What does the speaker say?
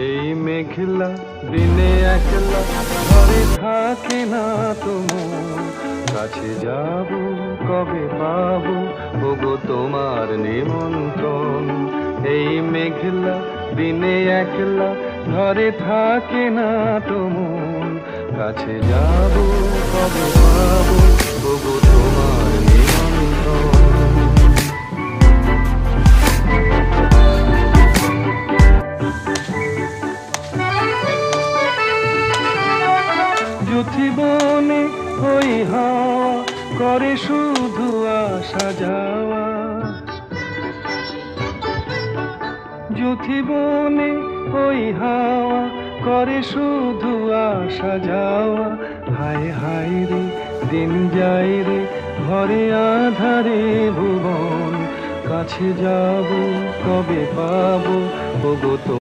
এই মেঘলা দিনে একলা ঘরে থাকে না তোমার কাছে যাব কবে পাবো ওগো তোমার নিমন্ত্রণ। এই মেঘলা দিনে একলা ঘরে থাকে না তোমার কাছে যাব কবে পাবো ওগো তোমার নিমন্ত্রণ। জীবনে ওই হাওয়া করে শুধু আসা যাওয়া, জীবনে ওই হাওয়া করে শুধু আসা যাওয়া। হায় হায় রে দিন যায় রে ঘরে আধারে ভুবন, কাছে যাব কবে পাবো ওগো।